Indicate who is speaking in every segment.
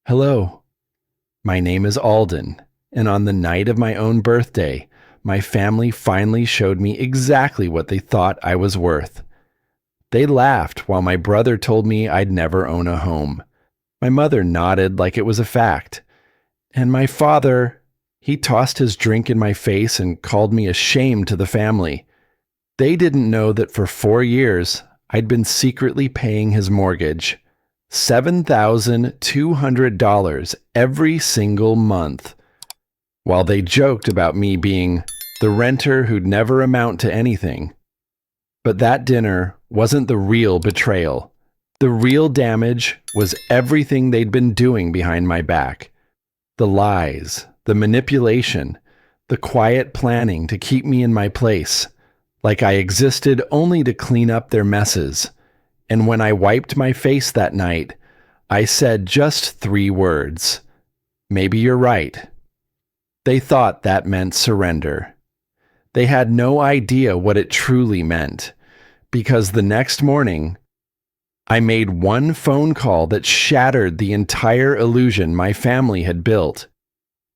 Speaker 1: Hello, my name is Alden, and on the night of my own birthday, my family finally showed me exactly what they thought I was worth. They laughed while my brother told me I'd never own a home. My mother nodded like it was a fact. And my father, he tossed his drink in my face and called me a shame to the family. They didn't know that for 4 years, I'd been secretly paying his mortgage. $7,200 every single month. While they joked about me being the renter who'd never amount to anything. But that dinner wasn't the real betrayal. The real damage was everything they'd been doing behind my back. The lies, the manipulation, the quiet planning to keep me in my place, like I existed only to clean up their messes. And when I wiped my face that night, I said just 3 words. Maybe you're right. They thought that meant surrender. They had no idea what it truly meant, because the next morning, I made one phone call that shattered the entire illusion my family had built,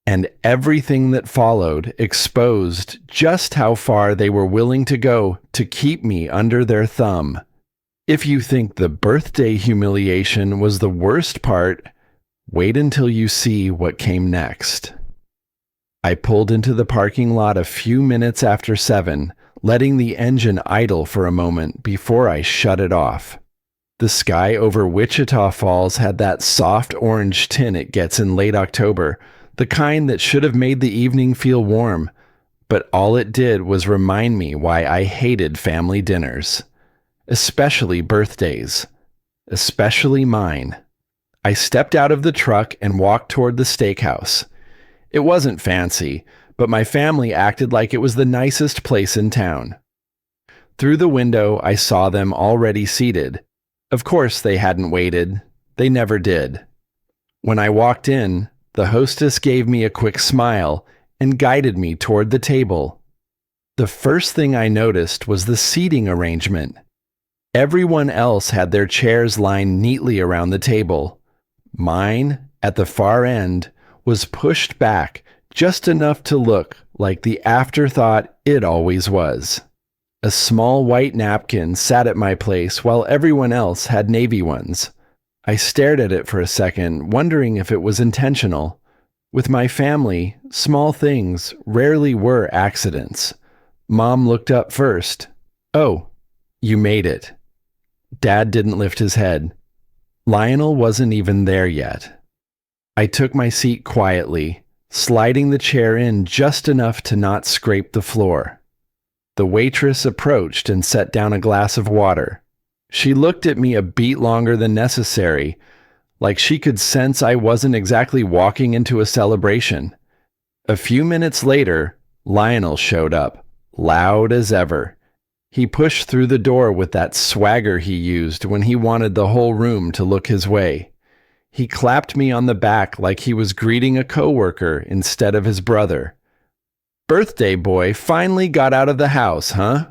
Speaker 1: and everything that followed exposed just how far they were willing to go to keep me under their thumb. If you think the birthday humiliation was the worst part, wait until you see what came next. I pulled into the parking lot a few minutes after 7, letting the engine idle for a moment before I shut it off. The sky over Wichita Falls had that soft orange tint it gets in late October, the kind that should have made the evening feel warm, but all it did was remind me why I hated family dinners. Especially birthdays. Especially mine. I stepped out of the truck and walked toward the steakhouse. It wasn't fancy, but my family acted like it was the nicest place in town. Through the window, I saw them already seated. Of course they hadn't waited. They never did. When I walked in, the hostess gave me a quick smile and guided me toward the table. The first thing I noticed was the seating arrangement. Everyone else had their chairs lined neatly around the table. Mine, at the far end, was pushed back just enough to look like the afterthought it always was. A small white napkin sat at my place while everyone else had navy ones. I stared at it for a second, wondering if it was intentional. With my family, small things rarely were accidents. Mom looked up first. "Oh, you made it." Dad didn't lift his head. Lionel wasn't even there yet. I took my seat quietly, sliding the chair in just enough to not scrape the floor. The waitress approached and set down a glass of water. She looked at me a beat longer than necessary, like she could sense I wasn't exactly walking into a celebration. A few minutes later, Lionel showed up, loud as ever. He pushed through the door with that swagger he used when he wanted the whole room to look his way. He clapped me on the back like he was greeting a coworker instead of his brother. "Birthday boy finally got out of the house, huh?"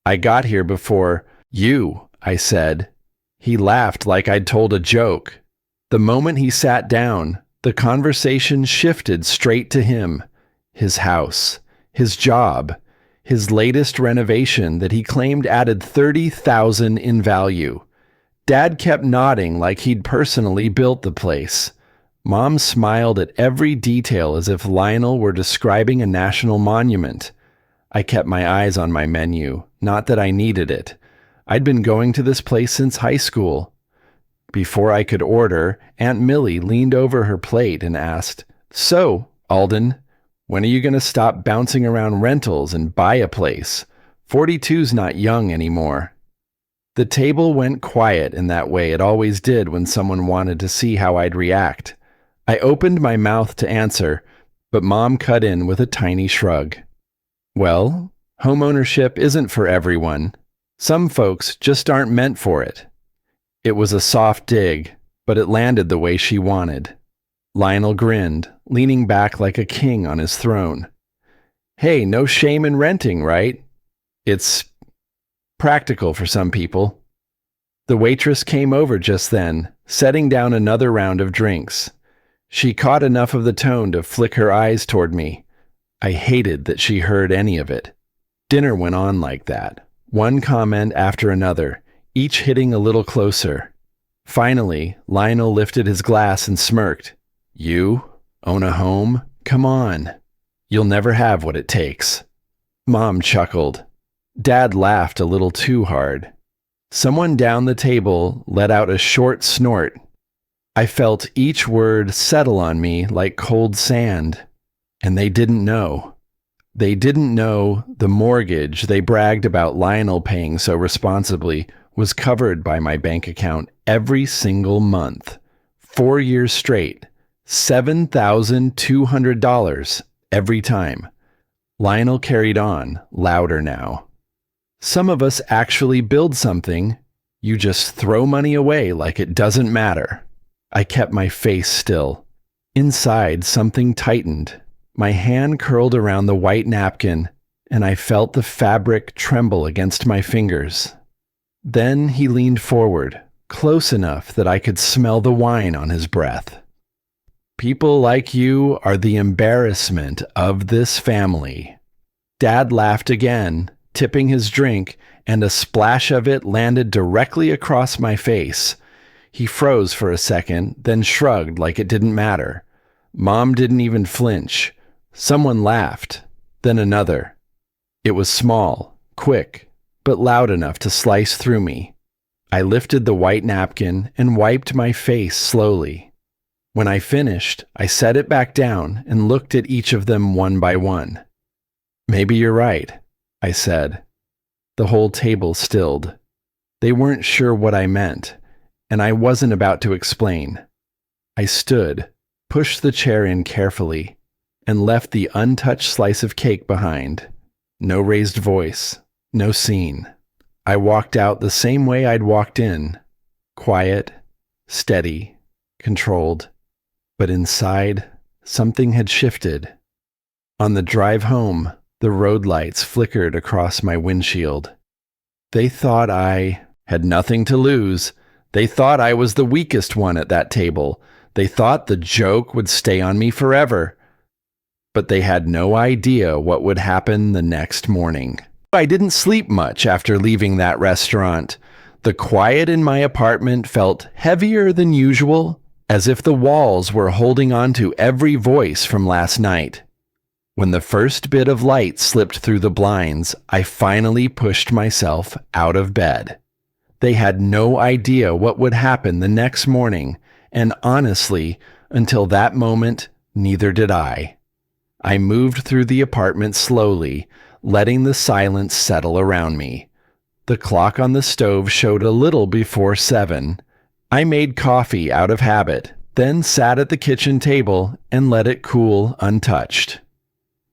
Speaker 1: "I got here before you," I said. He laughed like I'd told a joke. The moment he sat down, the conversation shifted straight to him. His house, his job, his latest renovation that he claimed added $30,000 in value. Dad kept nodding like he'd personally built the place. Mom smiled at every detail as if Lionel were describing a national monument. I kept my eyes on my menu, not that I needed it. I'd been going to this place since high school. Before I could order, Aunt Millie leaned over her plate and asked, "So, Alden, when are you going to stop bouncing around rentals and buy a place? 42's not young anymore." The table went quiet in that way it always did when someone wanted to see how I'd react. I opened my mouth to answer, but Mom cut in with a tiny shrug. "Well, homeownership isn't for everyone. Some folks just aren't meant for it." It was a soft dig, but it landed the way she wanted. Lionel grinned, leaning back like a king on his throne. "Hey, no shame in renting, right? It's practical for some people." The waitress came over just then, setting down another round of drinks. She caught enough of the tone to flick her eyes toward me. I hated that she heard any of it. Dinner went on like that, one comment after another, each hitting a little closer. Finally, Lionel lifted his glass and smirked. You? Own a home? Come on. You'll never have what it takes. Mom chuckled. Dad laughed a little too hard. Someone down the table let out a short snort. I felt each word settle on me like cold sand. And they didn't know. They didn't know the mortgage they bragged about Lionel paying so responsibly was covered by my bank account every single month. 4 years straight. $7,200 every time. Lionel carried on, louder now. Some of us actually build something. You just throw money away like it doesn't matter. I kept my face still. Inside, something tightened. My hand curled around the white napkin, and I felt the fabric tremble against my fingers. Then he leaned forward, close enough that I could smell the wine on his breath. People like you are the embarrassment of this family. Dad laughed again, tipping his drink, and a splash of it landed directly across my face. He froze for a second, then shrugged like it didn't matter. Mom didn't even flinch. Someone laughed, then another. It was small, quick, but loud enough to slice through me. I lifted the white napkin and wiped my face slowly. When I finished, I set it back down and looked at each of them one by one. Maybe you're right, I said. The whole table stilled. They weren't sure what I meant, and I wasn't about to explain. I stood, pushed the chair in carefully, and left the untouched slice of cake behind. No raised voice, no scene. I walked out the same way I'd walked in, quiet, steady, controlled. But inside, something had shifted. On the drive home, the road lights flickered across my windshield. They thought I had nothing to lose. They thought I was the weakest one at that table. They thought the joke would stay on me forever. But they had no idea what would happen the next morning. I didn't sleep much after leaving that restaurant. The quiet in my apartment felt heavier than usual, as if the walls were holding on to every voice from last night. When the first bit of light slipped through the blinds, I finally pushed myself out of bed. They had no idea what would happen the next morning, and honestly, until that moment, neither did I. I moved through the apartment slowly, letting the silence settle around me. The clock on the stove showed a little before 7. I made coffee out of habit, then sat at the kitchen table and let it cool untouched.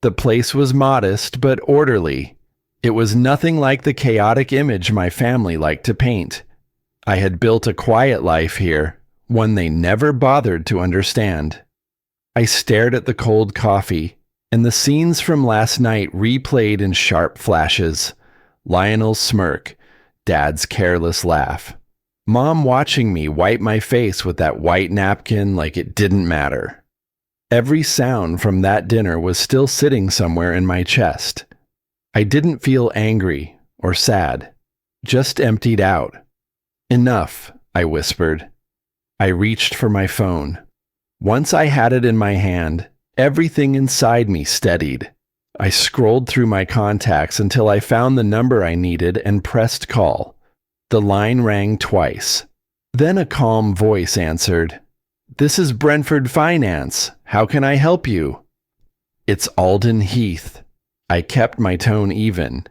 Speaker 1: The place was modest but orderly. It was nothing like the chaotic image my family liked to paint. I had built a quiet life here, one they never bothered to understand. I stared at the cold coffee, and the scenes from last night replayed in sharp flashes. Lionel's smirk, Dad's careless laugh. Mom watching me wipe my face with that white napkin like it didn't matter. Every sound from that dinner was still sitting somewhere in my chest. I didn't feel angry or sad, just emptied out. Enough, I whispered. I reached for my phone. Once I had it in my hand, everything inside me steadied. I scrolled through my contacts until I found the number I needed and pressed call. The line rang twice. Then a calm voice answered, "This is Brentford Finance. How can I help you?" "It's Alden Heath." I kept my tone even.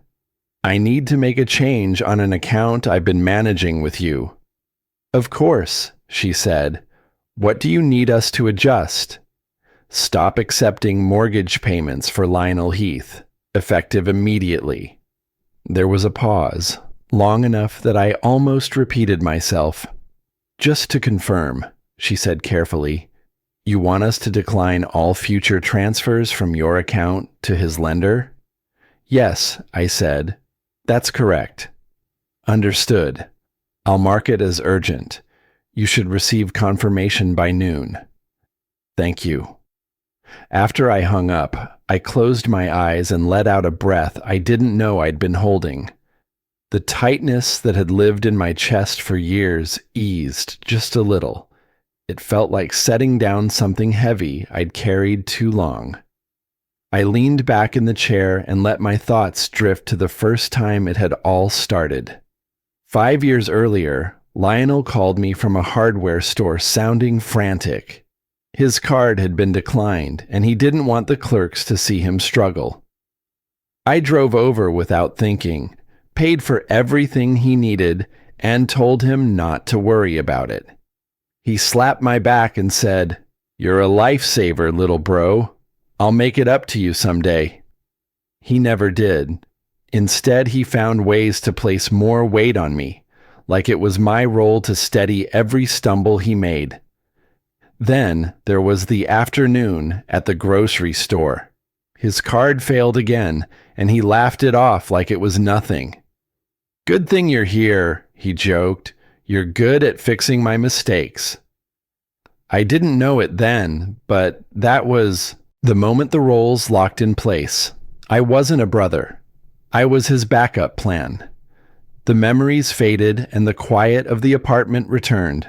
Speaker 1: "I need to make a change on an account I've been managing with you." "Of course," she said. "What do you need us to adjust?" "Stop accepting mortgage payments for Lionel Heath, effective immediately." There was a pause, long enough that I almost repeated myself. "Just to confirm," she said carefully, "you want us to decline all future transfers from your account to his lender?" "Yes," I said. "That's correct." "Understood. I'll mark it as urgent. You should receive confirmation by noon. Thank you. After I hung up, I closed my eyes and let out a breath I didn't know I'd been holding. The tightness that had lived in my chest for years eased just a little. It felt like setting down something heavy I'd carried too long. I leaned back in the chair and let my thoughts drift to the first time it had all started. 5 years earlier, Lionel called me from a hardware store sounding frantic. His card had been declined, and he didn't want the clerks to see him struggle. I drove over without thinking, paid for everything he needed, and told him not to worry about it. He slapped my back and said, "You're a lifesaver, little bro. I'll make it up to you someday." He never did. Instead, he found ways to place more weight on me, like it was my role to steady every stumble he made. Then there was the afternoon at the grocery store. His card failed again, and he laughed it off like it was nothing. "Good thing you're here," he joked. "You're good at fixing my mistakes." I didn't know it then, but that was the moment the roles locked in place. I wasn't a brother. I was his backup plan. The memories faded and the quiet of the apartment returned.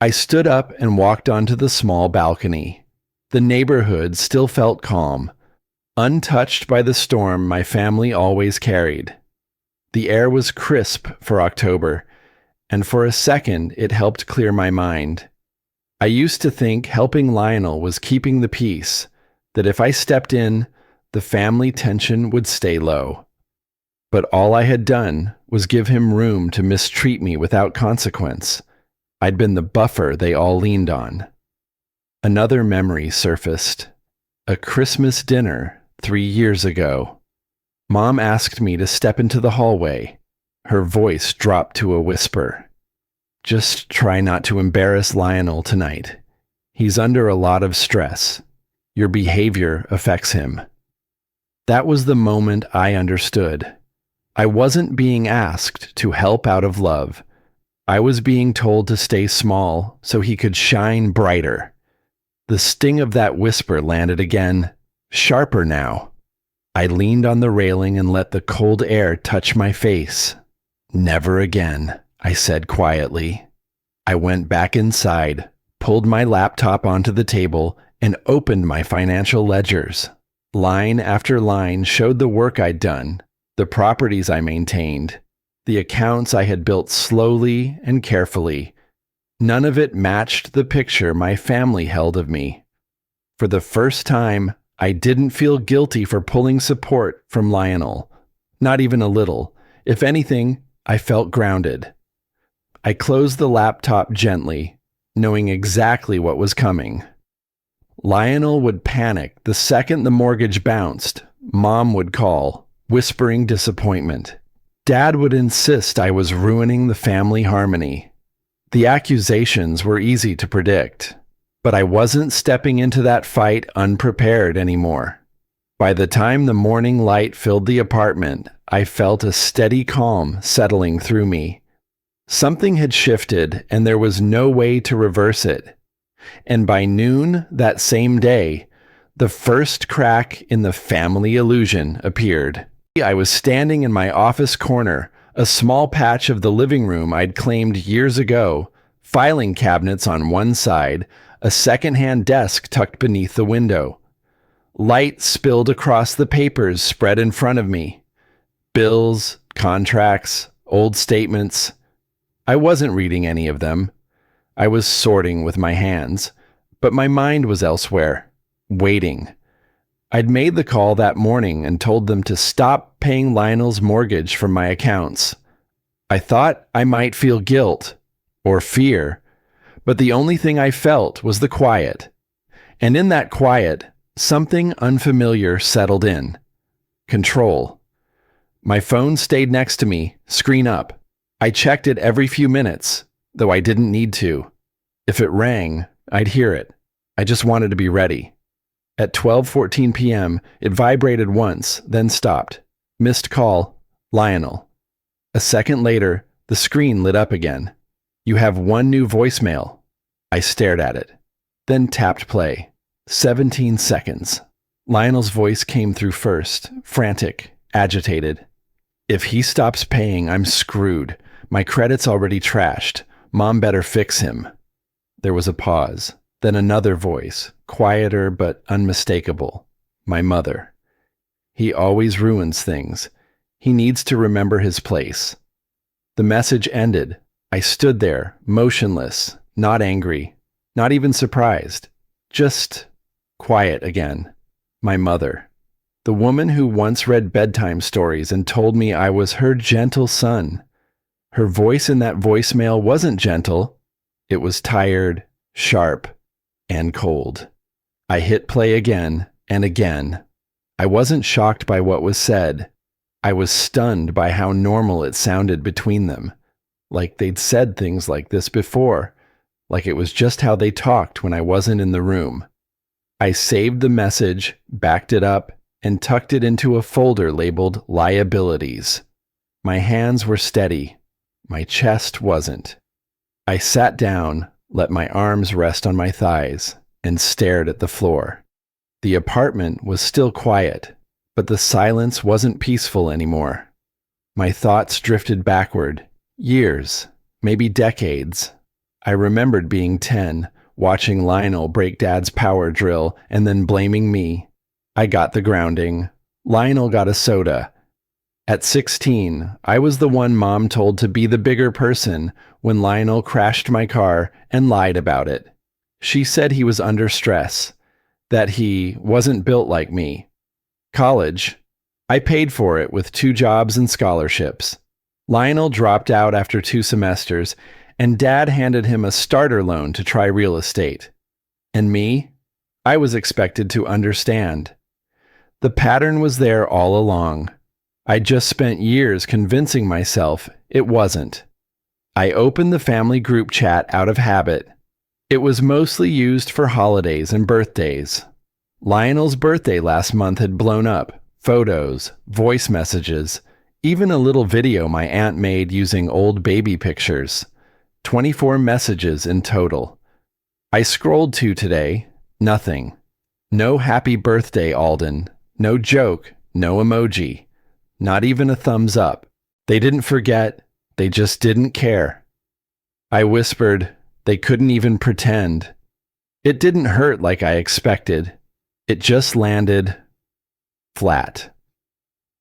Speaker 1: I stood up and walked onto the small balcony. The neighborhood still felt calm, untouched by the storm my family always carried. The air was crisp for October, and for a second it helped clear my mind. I used to think helping Lionel was keeping the peace, that if I stepped in, the family tension would stay low. But all I had done was give him room to mistreat me without consequence. I'd been the buffer they all leaned on. Another memory surfaced. A Christmas dinner 3 years ago. Mom asked me to step into the hallway. Her voice dropped to a whisper. "Just try not to embarrass Lionel tonight. He's under a lot of stress. Your behavior affects him." That was the moment I understood. I wasn't being asked to help out of love. I was being told to stay small so he could shine brighter. The sting of that whisper landed again, sharper now. I leaned on the railing and let the cold air touch my face. "Never again," I said quietly. I went back inside, pulled my laptop onto the table, and opened my financial ledgers. Line after line showed the work I'd done, the properties I maintained, the accounts I had built slowly and carefully. None of it matched the picture my family held of me. For the first time, I didn't feel guilty for pulling support from Lionel. Not even a little. If anything, I felt grounded. I closed the laptop gently, knowing exactly what was coming. Lionel would panic the second the mortgage bounced. Mom would call, whispering disappointment. Dad would insist I was ruining the family harmony. The accusations were easy to predict, but I wasn't stepping into that fight unprepared anymore. By the time the morning light filled the apartment, I felt a steady calm settling through me. Something had shifted, and there was no way to reverse it. And by noon that same day, the first crack in the family illusion appeared. I was standing in my office corner, a small patch of the living room I'd claimed years ago, filing cabinets on one side, a second-hand desk tucked beneath the window. Light spilled across the papers spread in front of me. Bills, contracts, old statements. I wasn't reading any of them. I was sorting with my hands, but my mind was elsewhere, waiting. I'd made the call that morning and told them to stop paying Lionel's mortgage from my accounts. I thought I might feel guilt or fear, but the only thing I felt was the quiet. And in that quiet, something unfamiliar settled in. Control. My phone stayed next to me, screen up. I checked it every few minutes, though I didn't need to. If it rang, I'd hear it. I just wanted to be ready. At 12:14 p.m., it vibrated once, then stopped. Missed call, Lionel. A second later, the screen lit up again. You have one new voicemail. I stared at it, then tapped play. 17 seconds. Lionel's voice came through first, frantic, agitated. If he stops paying, I'm screwed. My credit's already trashed. Mom better fix him. There was a pause, then another voice, quieter but unmistakable. My mother. He always ruins things. He needs to remember his place. The message ended. I stood there, motionless, not angry, not even surprised, just quiet again. My mother. The woman who once read bedtime stories and told me I was her gentle son. Her voice in that voicemail wasn't gentle. It was tired, sharp, and cold. I hit play again and again. I wasn't shocked by what was said. I was stunned by how normal it sounded between them. Like they'd said things like this before. Like it was just how they talked when I wasn't in the room. I saved the message, backed it up, and tucked it into a folder labeled Liabilities. My hands were steady. My chest wasn't. I sat down, let my arms rest on my thighs, and stared at the floor. The apartment was still quiet, but the silence wasn't peaceful anymore. My thoughts drifted backward, years, maybe decades. I remembered being 10, watching Lionel break Dad's power drill and then blaming me. I got the grounding. Lionel got a soda. At 16, I was the one Mom told to be the bigger person when Lionel crashed my car and lied about it. She said he was under stress, that he wasn't built like me. College. I paid for it with 2 jobs and scholarships. Lionel dropped out after 2 semesters, and Dad handed him a starter loan to try real estate. And me? I was expected to understand. The pattern was there all along. I just spent years convincing myself it wasn't. I opened the family group chat out of habit. It was mostly used for holidays and birthdays. Lionel's birthday last month had blown up. Photos, voice messages, even a little video my aunt made using old baby pictures. 24 messages in total. I scrolled to today. Nothing. No happy birthday, Alden. No joke. No emoji. Not even a thumbs up. They didn't forget. They just didn't care. I whispered, they couldn't even pretend. It didn't hurt like I expected. It just landed flat.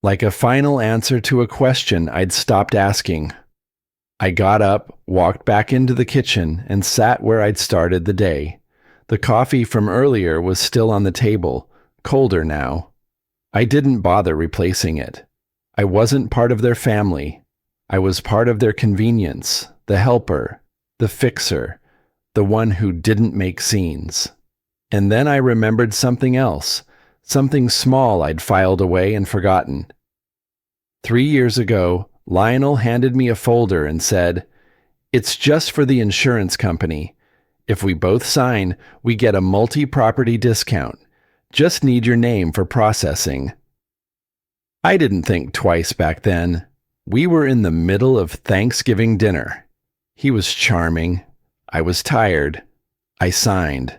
Speaker 1: Like a final answer to a question I'd stopped asking. I got up, walked back into the kitchen, and sat where I'd started the day. The coffee from earlier was still on the table, colder now. I didn't bother replacing it. I wasn't part of their family. I was part of their convenience, the helper, the fixer, the one who didn't make scenes. And then I remembered something else, something small I'd filed away and forgotten. 3 years ago, Lionel handed me a folder and said, "It's just for the insurance company. If we both sign, we get a multi-property discount. Just need your name for processing." I didn't think twice back then. We were in the middle of Thanksgiving dinner. He was charming. I was tired. I signed.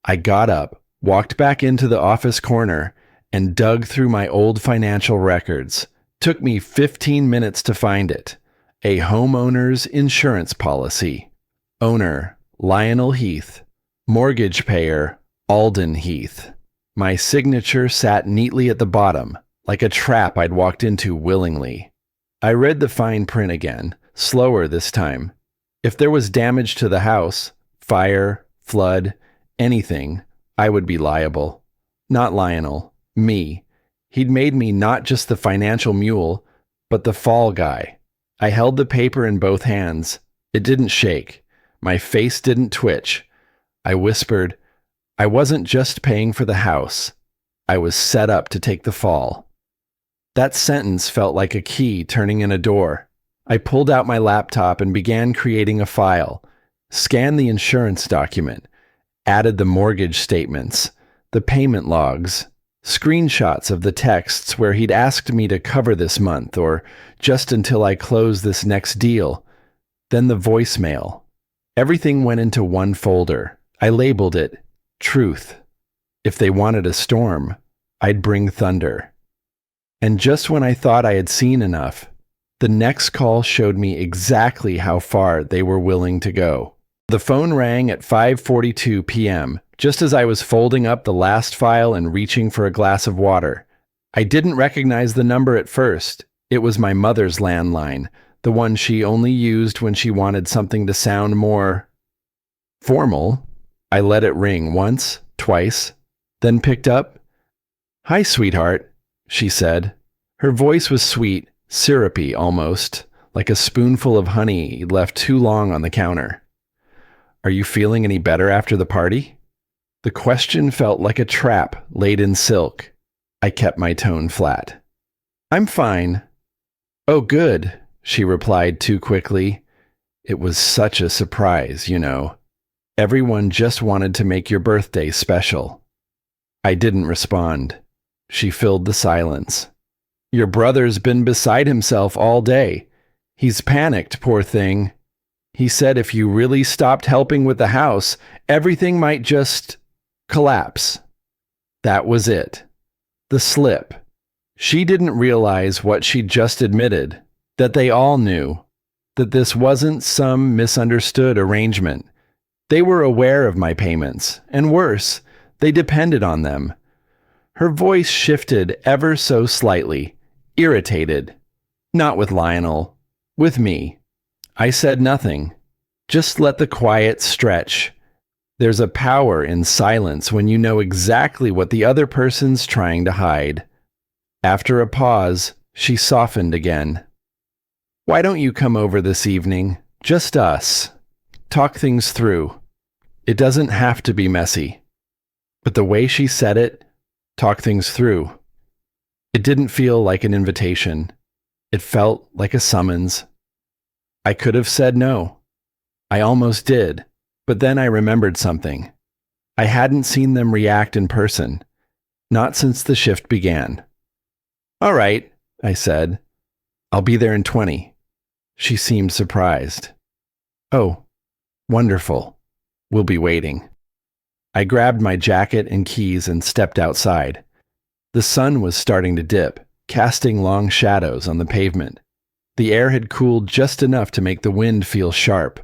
Speaker 1: I got up, walked back into the office corner, and dug through my old financial records. Took me 15 minutes to find it. A homeowner's insurance policy. Owner, Lionel Heath. Mortgage payer, Alden Heath. My signature sat neatly at the bottom, like a trap I'd walked into willingly. I read the fine print again, slower this time. If there was damage to the house, fire, flood, anything, I would be liable. Not Lionel, me. He'd made me not just the financial mule, but the fall guy. I held the paper in both hands. It didn't shake. My face didn't twitch. I whispered, I wasn't just paying for the house. I was set up to take the fall. That sentence felt like a key turning in a door. I pulled out my laptop and began creating a file. Scanned the insurance document. Added the mortgage statements, the payment logs, screenshots of the texts where he'd asked me to cover this month or just until I close this next deal. Then the voicemail. Everything went into one folder. I labeled it Truth. If they wanted a storm, I'd bring thunder. And just when I thought I had seen enough, the next call showed me exactly how far they were willing to go. The phone rang at 5:42 p.m., just as I was folding up the last file and reaching for a glass of water. I didn't recognize the number at first. It was my mother's landline, the one she only used when she wanted something to sound more formal. I let it ring once, twice, then picked up. "Hi, sweetheart," she said. Her voice was sweet, syrupy almost, like a spoonful of honey left too long on the counter. "Are you feeling any better after the party?" The question felt like a trap laid in silk. I kept my tone flat. "I'm fine." "Oh, good," she replied too quickly. It was such a surprise, you know. Everyone just wanted to make your birthday special. I didn't respond. She filled the silence. "Your brother's been beside himself all day. He's panicked, poor thing. He said if you really stopped helping with the house, everything might just collapse." That was it. The slip. She didn't realize what she'd just admitted, that they all knew, that this wasn't some misunderstood arrangement. They were aware of my payments, and worse, they depended on them. Her voice shifted ever so slightly, irritated. Not with Lionel, with me. I said nothing. Just let the quiet stretch. There's a power in silence when you know exactly what the other person's trying to hide. After a pause, she softened again. "Why don't you come over this evening? Just us. Talk things through. It doesn't have to be messy." But the way she said it, talk things through, it didn't feel like an invitation. It felt like a summons. I could have said no. I almost did, but then I remembered something. I hadn't seen them react in person, not since the shift began. "All right," I said. "I'll be there in 20. She seemed surprised. "Oh, wonderful. We'll be waiting." I grabbed my jacket and keys and stepped outside. The sun was starting to dip, casting long shadows on the pavement. The air had cooled just enough to make the wind feel sharp.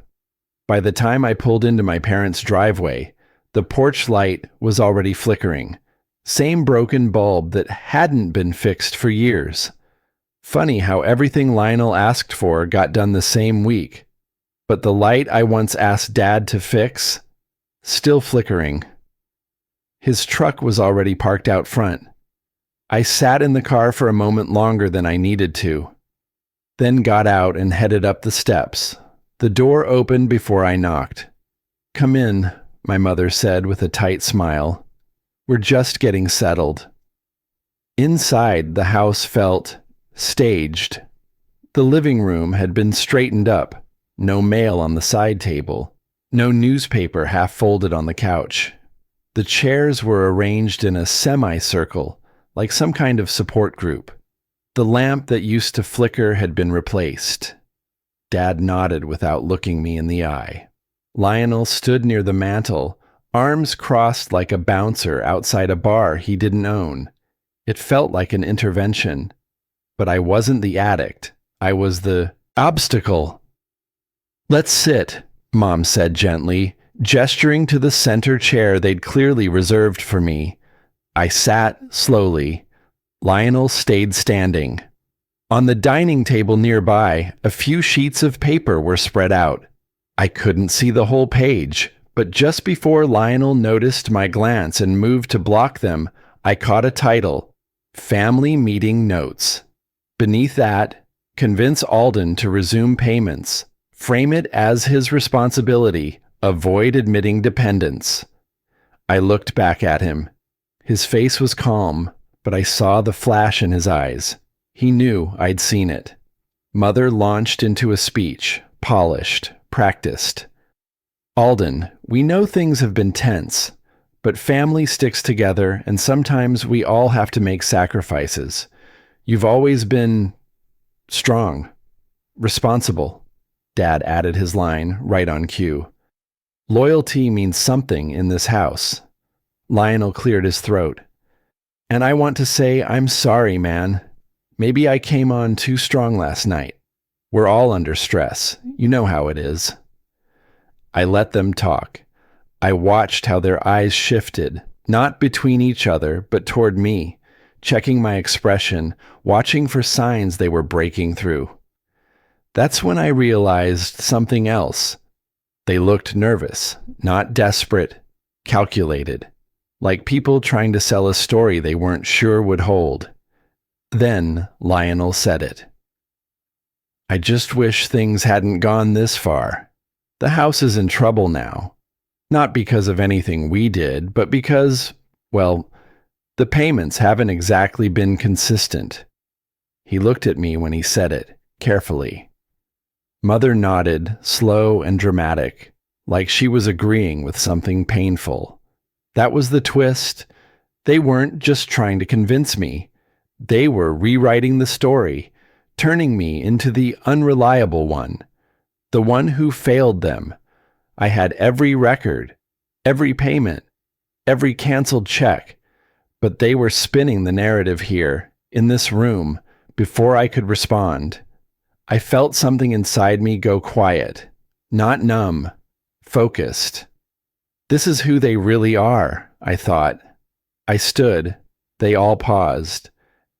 Speaker 1: By the time I pulled into my parents' driveway, the porch light was already flickering. Same broken bulb that hadn't been fixed for years. Funny how everything Lionel asked for got done the same week. But the light I once asked Dad to fix, still flickering. His truck was already parked out front. I sat in the car for a moment longer than I needed to, then got out and headed up the steps. The door opened before I knocked. "Come in," my mother said with a tight smile. "We're just getting settled." Inside, the house felt staged. The living room had been straightened up. No mail on the side table. No newspaper half folded on the couch. The chairs were arranged in a semicircle, like some kind of support group. The lamp that used to flicker had been replaced. Dad nodded without looking me in the eye. Lionel stood near the mantel, arms crossed like a bouncer outside a bar he didn't own. It felt like an intervention. But I wasn't the addict. I was the obstacle. "Let's sit," Mom said gently, gesturing to the center chair they'd clearly reserved for me. I sat slowly. Lionel stayed standing. On the dining table nearby, a few sheets of paper were spread out. I couldn't see the whole page, but just before Lionel noticed my glance and moved to block them, I caught a title, Family Meeting Notes. Beneath that, convince Alden to resume payments. Frame it as his responsibility. Avoid admitting dependence. I looked back at him. His face was calm, but I saw the flash in his eyes. He knew I'd seen it. Mother launched into a speech, polished, practiced. "Alden, we know things have been tense, but family sticks together and sometimes we all have to make sacrifices. You've always been strong, responsible." Dad added his line right on cue. Loyalty means something in this house. Lionel cleared his throat. And I want to say I'm sorry, man. Maybe I came on too strong last night. We're all under stress. You know how it is. I let them talk. I watched how their eyes shifted, not between each other, but toward me, checking my expression, watching for signs they were breaking through. That's when I realized something else. They looked nervous, not desperate, calculated, like people trying to sell a story they weren't sure would hold. Then Lionel said it. I just wish things hadn't gone this far. The house is in trouble now. Not because of anything we did, but because, well, the payments haven't exactly been consistent. He looked at me when he said it, carefully. Mother nodded, slow and dramatic, like she was agreeing with something painful. That was the twist. They weren't just trying to convince me. They were rewriting the story, turning me into the unreliable one, the one who failed them. I had every record, every payment, every canceled check, but they were spinning the narrative here, in this room, before I could respond. I felt something inside me go quiet, not numb, focused. This is who they really are, I thought. I stood. They all paused.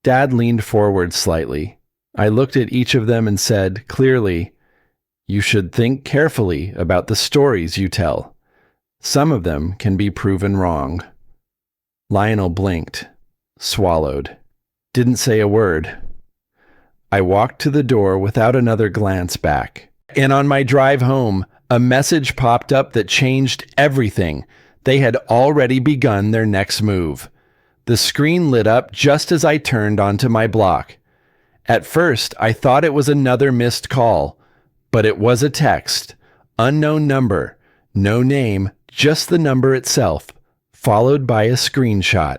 Speaker 1: Dad leaned forward slightly. I looked at each of them and said, clearly, you should think carefully about the stories you tell. Some of them can be proven wrong. Lionel blinked, swallowed, didn't say a word. I walked to the door without another glance back. And on my drive home, a message popped up that changed everything. They had already begun their next move. The screen lit up just as I turned onto my block. At first, I thought it was another missed call, but it was a text. Unknown number, no name, just the number itself, followed by a screenshot.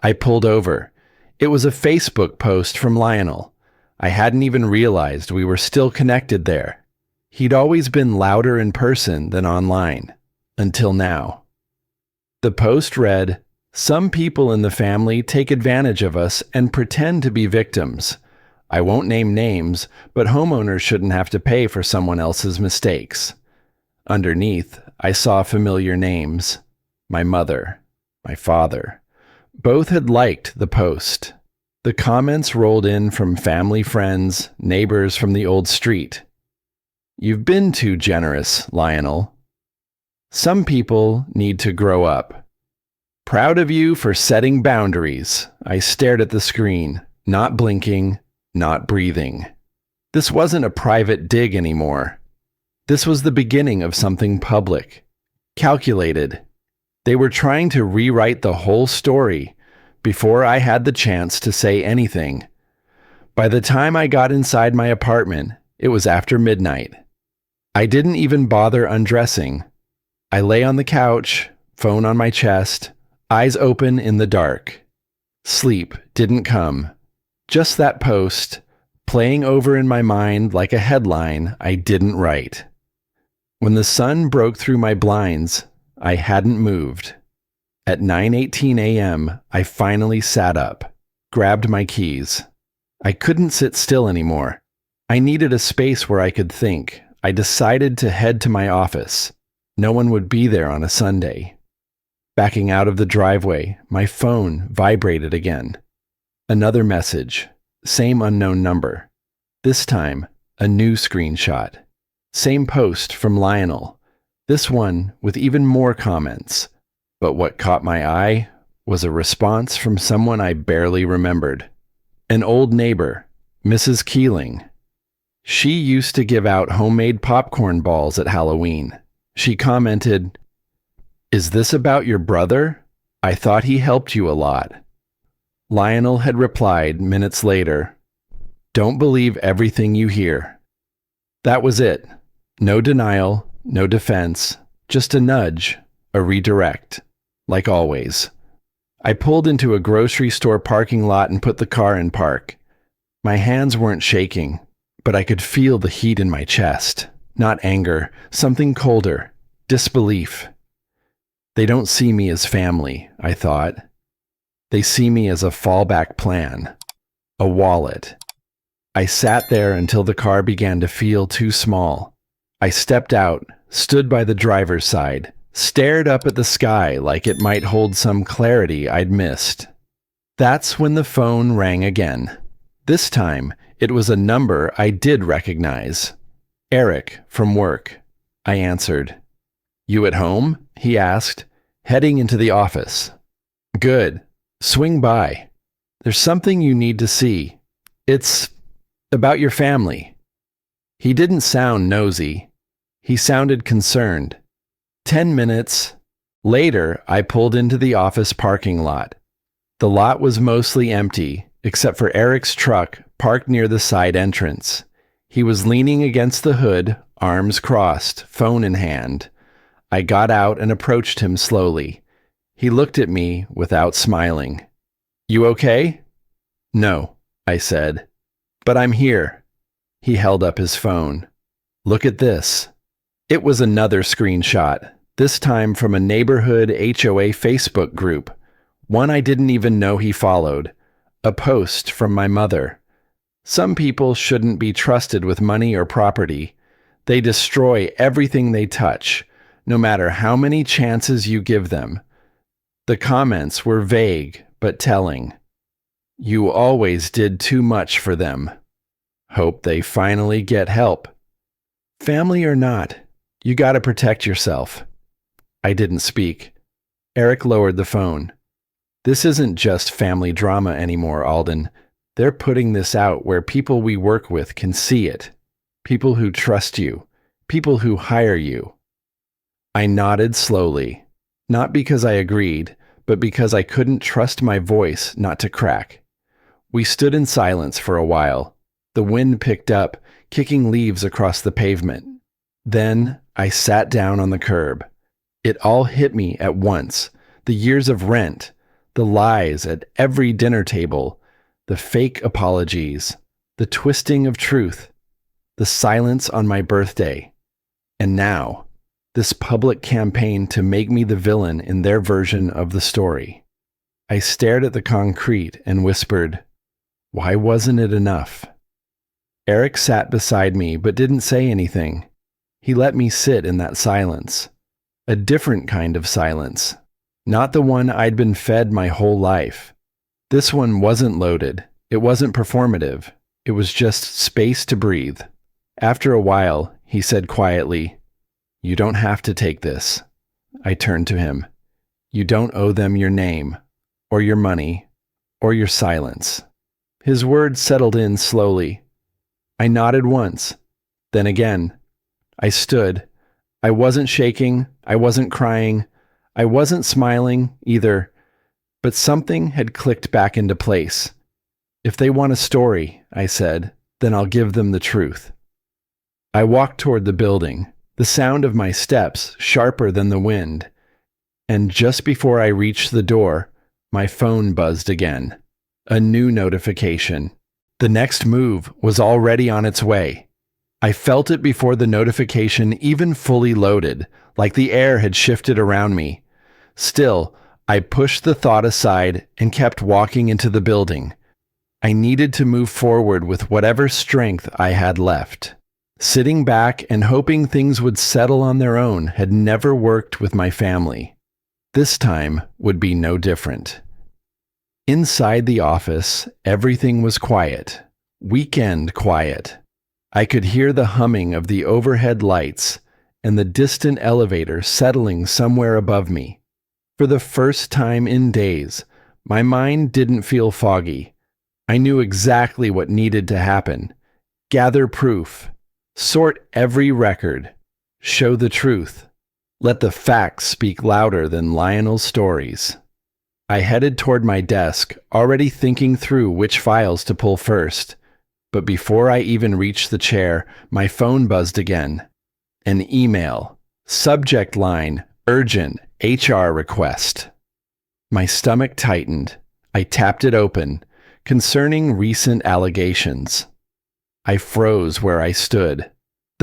Speaker 1: I pulled over. It was a Facebook post from Lionel. I hadn't even realized we were still connected there. He'd always been louder in person than online, until now. The post read, "Some people in the family take advantage of us and pretend to be victims. I won't name names, but homeowners shouldn't have to pay for someone else's mistakes." Underneath, I saw familiar names. My mother, my father. Both had liked the post. The comments rolled in from family friends, neighbors from the old street. "You've been too generous, Lionel. Some people need to grow up. Proud of you for setting boundaries." I stared at the screen, not blinking, not breathing. This wasn't a private dig anymore. This was the beginning of something public, calculated. They were trying to rewrite the whole story before I had the chance to say anything. By the time I got inside my apartment, it was after midnight. I didn't even bother undressing. I lay on the couch, phone on my chest, eyes open in the dark. Sleep didn't come. Just that post, playing over in my mind like a headline I didn't write. When the sun broke through my blinds, I hadn't moved. At 9:18 a.m., I finally sat up, grabbed my keys. I couldn't sit still anymore. I needed a space where I could think. I decided to head to my office. No one would be there on a Sunday. Backing out of the driveway, my phone vibrated again. Another message, same unknown number. This time, a new screenshot. Same post from Lionel. This one with even more comments. But what caught my eye was a response from someone I barely remembered. An old neighbor, Mrs. Keeling. She used to give out homemade popcorn balls at Halloween. She commented, "Is this about your brother? I thought he helped you a lot." Lionel had replied minutes later, "Don't believe everything you hear." That was it. No denial, no defense, just a nudge, a redirect, like always. I pulled into a grocery store parking lot and put the car in park. My hands weren't shaking, but I could feel the heat in my chest. Not anger, something colder. Disbelief. They don't see me as family, I thought. They see me as a fallback plan, a wallet. I sat there until the car began to feel too small. I stepped out, stood by the driver's side, stared up at the sky like it might hold some clarity I'd missed. That's when the phone rang again. This time, it was a number I did recognize. Eric, from work. I answered. "You at home?" he asked, heading into the office. "Good. Swing by. There's something you need to see. It's about your family." He didn't sound nosy. He sounded concerned. 10 minutes later, I pulled into the office parking lot. The lot was mostly empty, except for Eric's truck parked near the side entrance. He was leaning against the hood, arms crossed, phone in hand. I got out and approached him slowly. He looked at me without smiling. "You okay?" "No," I said. "But I'm here." He held up his phone. "Look at this." It was another screenshot, this time from a neighborhood HOA Facebook group, one I didn't even know he followed, a post from my mother. Some people shouldn't be trusted with money or property. They destroy everything they touch, no matter how many chances you give them. The comments were vague but telling. "You always did too much for them. Hope they finally get help. Family or not, you gotta protect yourself." I didn't speak. Eric lowered the phone. "This isn't just family drama anymore, Alden. They're putting this out where people we work with can see it. People who trust you. People who hire you." I nodded slowly, not because I agreed, but because I couldn't trust my voice not to crack. We stood in silence for a while. The wind picked up, kicking leaves across the pavement. Then I sat down on the curb. It all hit me at once. The years of rent, the lies at every dinner table, the fake apologies, the twisting of truth, the silence on my birthday. And now, this public campaign to make me the villain in their version of the story. I stared at the concrete and whispered, "Why wasn't it enough?" Eric sat beside me but didn't say anything. He let me sit in that silence. A different kind of silence. Not the one I'd been fed my whole life. This one wasn't loaded. It wasn't performative. It was just space to breathe. After a while, he said quietly, "You don't have to take this." I turned to him. "You don't owe them your name, or your money, or your silence." His words settled in slowly. I nodded once, then again. I stood. I wasn't shaking. I wasn't crying. I wasn't smiling either. But something had clicked back into place. "If they want a story," I said, "then I'll give them the truth." I walked toward the building, the sound of my steps sharper than the wind. And just before I reached the door, my phone buzzed again. A new notification. The next move was already on its way. I felt it before the notification even fully loaded, like the air had shifted around me. Still, I pushed the thought aside and kept walking into the building. I needed to move forward with whatever strength I had left. Sitting back and hoping things would settle on their own had never worked with my family. This time would be no different. Inside the office, everything was quiet. Weekend quiet. I could hear the humming of the overhead lights and the distant elevator settling somewhere above me. For the first time in days, my mind didn't feel foggy. I knew exactly what needed to happen. Gather proof. Sort every record. Show the truth. Let the facts speak louder than Lionel's stories. I headed toward my desk, already thinking through which files to pull first. But before I even reached the chair, my phone buzzed again. An email. Subject line, urgent, HR request. My stomach tightened. I tapped it open, concerning recent allegations. I froze where I stood.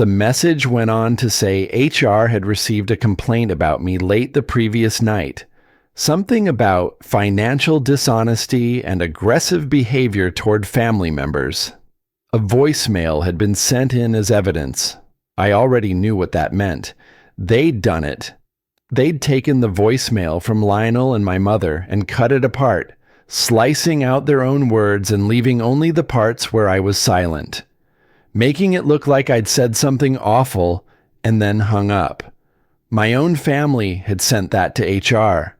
Speaker 1: The message went on to say HR had received a complaint about me late the previous night. Something about financial dishonesty and aggressive behavior toward family members. A voicemail had been sent in as evidence. I already knew what that meant. They'd done it. They'd taken the voicemail from Lionel and my mother and cut it apart, slicing out their own words and leaving only the parts where I was silent, making it look like I'd said something awful and then hung up. My own family had sent that to HR.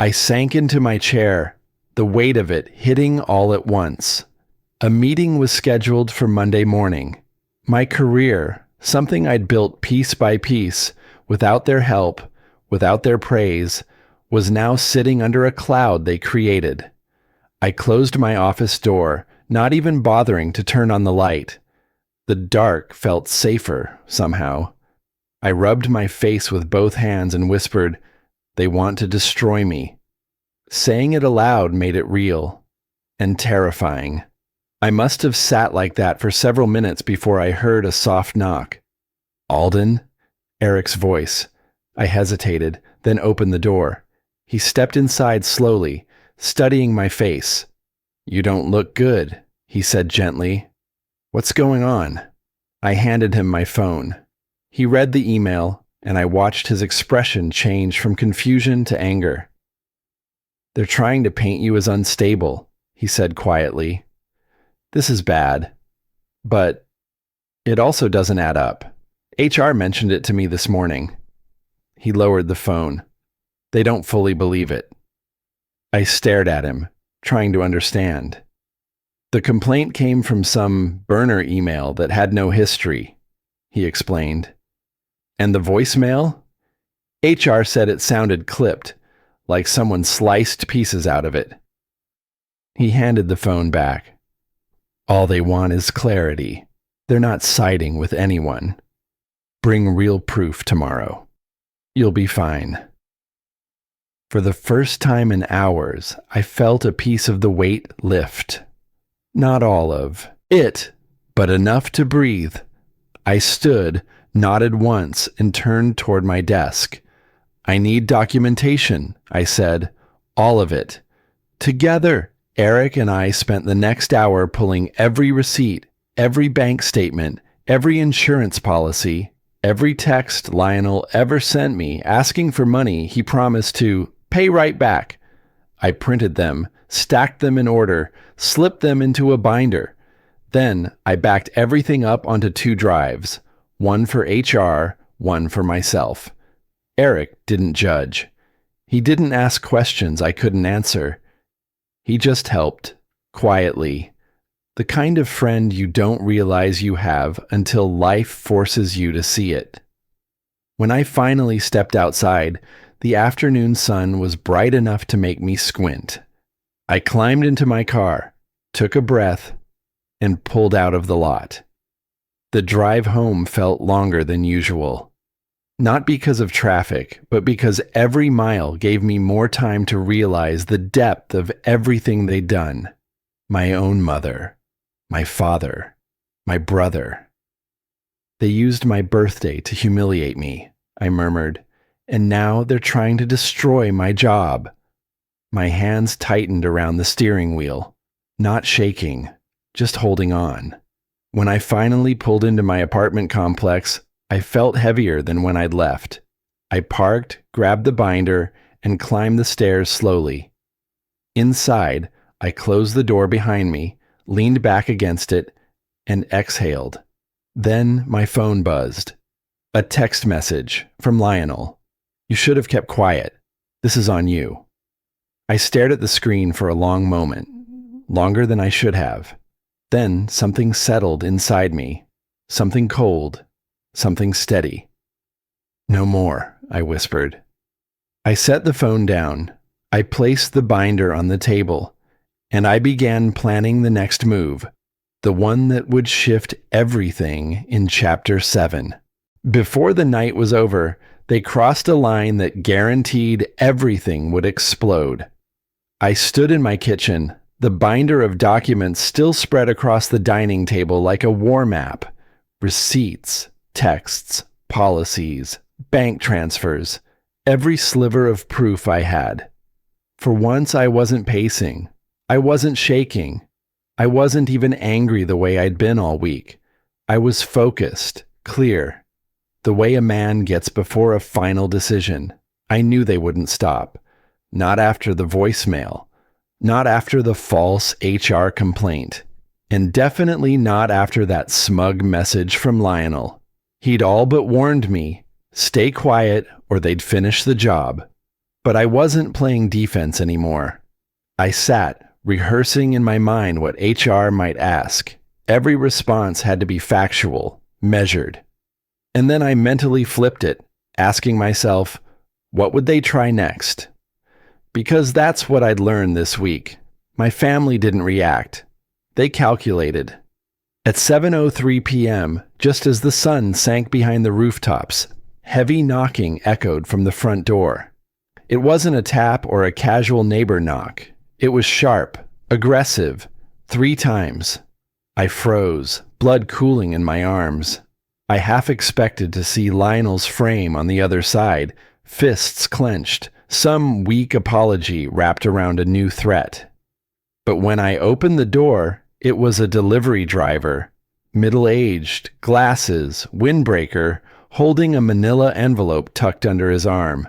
Speaker 1: I sank into my chair, the weight of it hitting all at once. A meeting was scheduled for Monday morning. My career, something I'd built piece by piece, without their help, without their praise, was now sitting under a cloud they created. I closed my office door, not even bothering to turn on the light. The dark felt safer, somehow. I rubbed my face with both hands and whispered, "They want to destroy me." Saying it aloud made it real and terrifying. I must have sat like that for several minutes before I heard a soft knock. "Alden?" Eric's voice. I hesitated, then opened the door. He stepped inside slowly, studying my face. "You don't look good," he said gently. "What's going on?" I handed him my phone. He read the email, and I watched his expression change from confusion to anger. "They're trying to paint you as unstable," he said quietly. "This is bad, but it also doesn't add up. HR mentioned it to me this morning." He lowered the phone. "They don't fully believe it." I stared at him, trying to understand. "The complaint came from some burner email that had no history," he explained. "And the voicemail? HR said it sounded clipped, like someone sliced pieces out of it." He handed the phone back. "All they want is clarity. They're not siding with anyone. Bring real proof tomorrow. You'll be fine." For the first time in hours, I felt a piece of the weight lift. Not all of it, but enough to breathe. I stood, nodded once, and turned toward my desk. "I need documentation," I said. "All of it." Together, Eric and I spent the next hour pulling every receipt, every bank statement, every insurance policy, every text Lionel ever sent me asking for money he promised to pay right back. I printed them, stacked them in order, slipped them into a binder. Then I backed everything up onto 2 drives, one for HR, one for myself. Eric didn't judge. He didn't ask questions I couldn't answer. He just helped, quietly. The kind of friend you don't realize you have until life forces you to see it. When I finally stepped outside, the afternoon sun was bright enough to make me squint. I climbed into my car, took a breath, and pulled out of the lot. The drive home felt longer than usual. Not because of traffic, but because every mile gave me more time to realize the depth of everything they'd done. My own mother, my father, my brother. "They used my birthday to humiliate me," I murmured, "and now they're trying to destroy my job." My hands tightened around the steering wheel, not shaking, just holding on. When I finally pulled into my apartment complex, I felt heavier than when I'd left. I parked, grabbed the binder, and climbed the stairs slowly. Inside, I closed the door behind me, leaned back against it, and exhaled. Then my phone buzzed. A text message from Lionel. "You should have kept quiet. This is on you." I stared at the screen for a long moment, longer than I should have. Then something settled inside me, something cold, something steady. "No more," I whispered. I set the phone down. I placed the binder on the table, and I began planning the next move, the one that would shift everything in Chapter 7. Before the night was over, they crossed a line that guaranteed everything would explode. I stood in my kitchen, the binder of documents still spread across the dining table like a war map. Receipts, Texts, policies, bank transfers, every sliver of proof I had. For once, I wasn't pacing. I wasn't shaking. I wasn't even angry the way I'd been all week. I was focused, clear, the way a man gets before a final decision. I knew they wouldn't stop. Not after the voicemail. Not after the false HR complaint. And definitely not after that smug message from Lionel. He'd all but warned me, stay quiet or they'd finish the job. But I wasn't playing defense anymore. I sat, rehearsing in my mind what HR might ask. Every response had to be factual, measured. And then I mentally flipped it, asking myself, what would they try next? Because that's what I'd learned this week. My family didn't react. They calculated. At 7:03 p.m., just as the sun sank behind the rooftops, heavy knocking echoed from the front door. It wasn't a tap or a casual neighbor knock. It was sharp, aggressive, 3 times. I froze, blood cooling in my arms. I half expected to see Lionel's frame on the other side, fists clenched, some weak apology wrapped around a new threat. But when I opened the door, it was a delivery driver, middle-aged, glasses, windbreaker, holding a manila envelope tucked under his arm.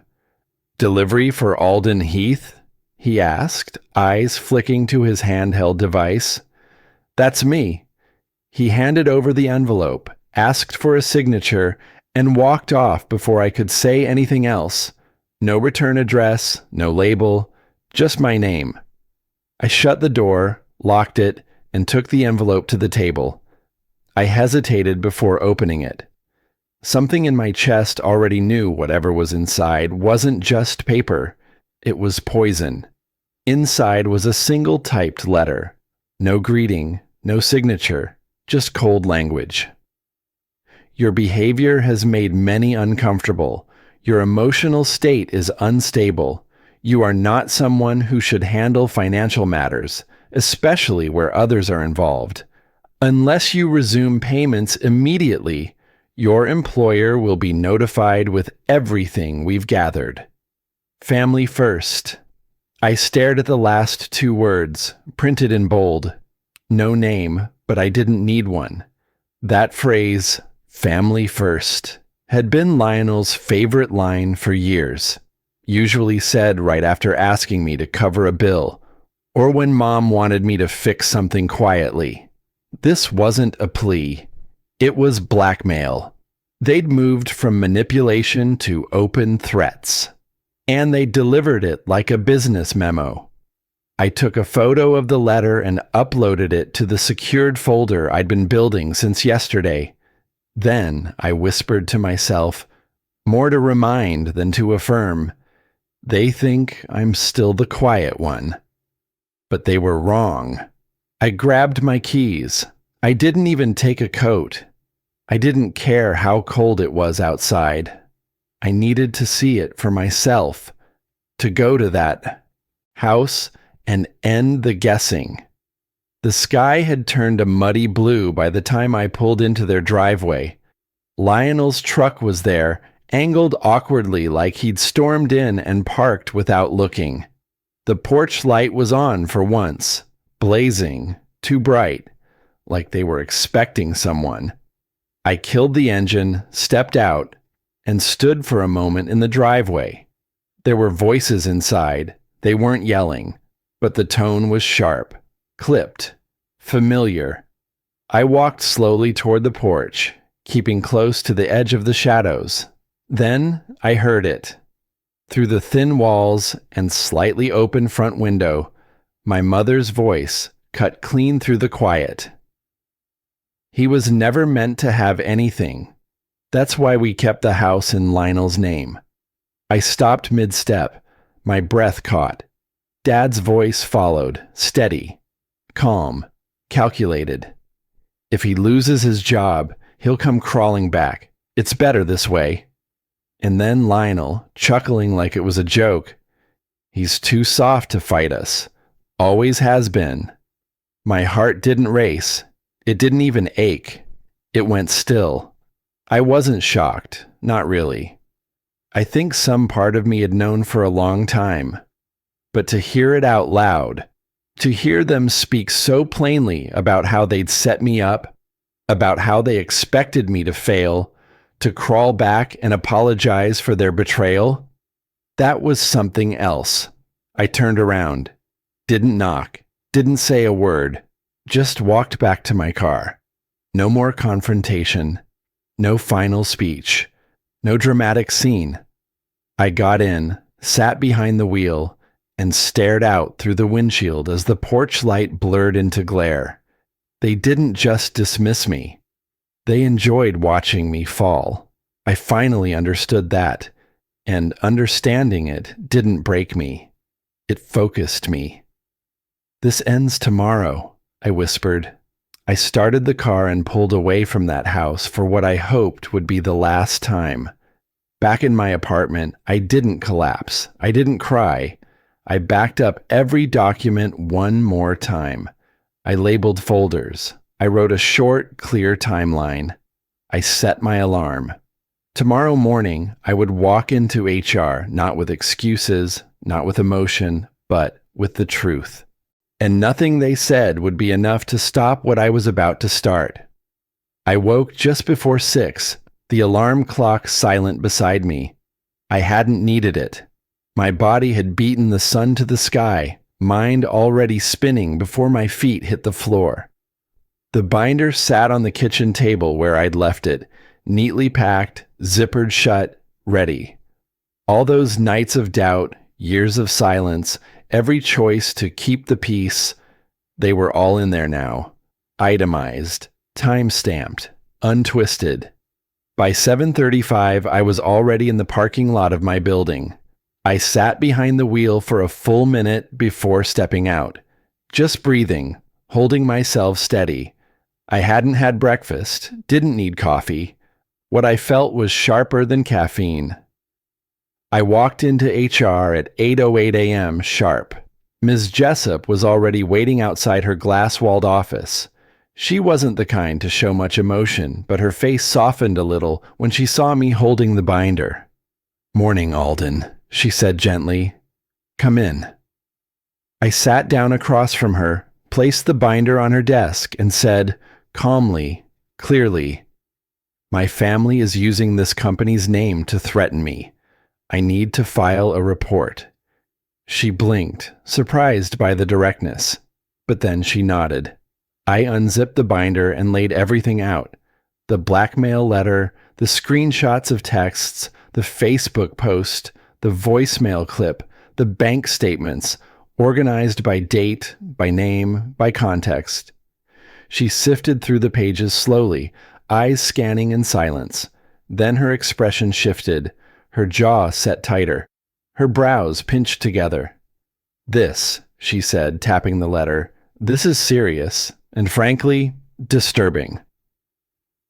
Speaker 1: "Delivery for Alden Heath?" he asked, eyes flicking to his handheld device. "That's me." He handed over the envelope, asked for a signature, and walked off before I could say anything else. No return address, no label, just my name. I shut the door, locked it, and took the envelope to the table. I hesitated before opening it. Something in my chest already knew whatever was inside wasn't just paper. It was poison. Inside was a single typed letter. No greeting, no signature, just cold language. "Your behavior has made many uncomfortable. Your emotional state is unstable. You are not someone who should handle financial matters, especially where others are involved. Unless you resume payments immediately, your employer will be notified with everything we've gathered. Family first." I stared at the last 2 words, printed in bold. No name, but I didn't need one. That phrase, family first, had been Lionel's favorite line for years, usually said right after asking me to cover a bill, or when Mom wanted me to fix something quietly. This wasn't a plea. It was blackmail. They'd moved from manipulation to open threats. And they delivered it like a business memo. I took a photo of the letter and uploaded it to the secured folder I'd been building since yesterday. Then I whispered to myself, more to remind than to affirm, they think I'm still the quiet one. But they were wrong. I grabbed my keys. I didn't even take a coat. I didn't care how cold it was outside. I needed to see it for myself, to go to that house and end the guessing. The sky had turned a muddy blue by the time I pulled into their driveway. Lionel's truck was there, angled awkwardly like he'd stormed in and parked without looking. The porch light was on for once, blazing, too bright, like they were expecting someone. I killed the engine, stepped out, and stood for a moment in the driveway. There were voices inside. They weren't yelling, but the tone was sharp, clipped, familiar. I walked slowly toward the porch, keeping close to the edge of the shadows. Then I heard it. Through the thin walls and slightly open front window, my mother's voice cut clean through the quiet. "He was never meant to have anything. That's why we kept the house in Lionel's name." I stopped mid-step, my breath caught. Dad's voice followed, steady, calm, calculated. "If he loses his job, he'll come crawling back. It's better this way." And then Lionel, chuckling like it was a joke. "He's too soft to fight us. Always has been." My heart didn't race. It didn't even ache. It went still. I wasn't shocked, not really. I think some part of me had known for a long time. But to hear it out loud, to hear them speak so plainly about how they'd set me up, about how they expected me to fail, to crawl back and apologize for their betrayal, that was something else. I turned around, didn't knock, didn't say a word, just walked back to my car. No more confrontation, no final speech, no dramatic scene. I got in, sat behind the wheel, and stared out through the windshield as the porch light blurred into glare. They didn't just dismiss me. They enjoyed watching me fall. I finally understood that, and understanding it didn't break me. It focused me. "This ends tomorrow," I whispered. I started the car and pulled away from that house for what I hoped would be the last time. Back in my apartment, I didn't collapse. I didn't cry. I backed up every document one more time. I labeled folders. I wrote a short, clear timeline. I set my alarm. Tomorrow morning, I would walk into HR, not with excuses, not with emotion, but with the truth. And nothing they said would be enough to stop what I was about to start. I woke just before 6, the alarm clock silent beside me. I hadn't needed it. My body had beaten the sun to the sky, mind already spinning before my feet hit the floor. The binder sat on the kitchen table where I'd left it, neatly packed, zippered shut, ready. All those nights of doubt, years of silence, every choice to keep the peace, they were all in there now. Itemized, time-stamped, untwisted. By 7:35, I was already in the parking lot of my building. I sat behind the wheel for a full minute before stepping out, just breathing, holding myself steady. I hadn't had breakfast, didn't need coffee. What I felt was sharper than caffeine. I walked into HR at 8:08 a.m. sharp. Ms. Jessup was already waiting outside her glass-walled office. She wasn't the kind to show much emotion, but her face softened a little when she saw me holding the binder. "Morning, Alden," she said gently. "Come in." I sat down across from her, placed the binder on her desk, and said, calmly, clearly, "My family is using this company's name to threaten me. I need to file a report." She blinked, surprised by the directness, but then she nodded. I unzipped the binder and laid everything out. The blackmail letter, the screenshots of texts, the Facebook post, the voicemail clip, the bank statements, organized by date, by name, by context. She sifted through the pages slowly, eyes scanning in silence. Then her expression shifted, her jaw set tighter, her brows pinched together. "This," she said, tapping the letter, "this is serious, and frankly, disturbing."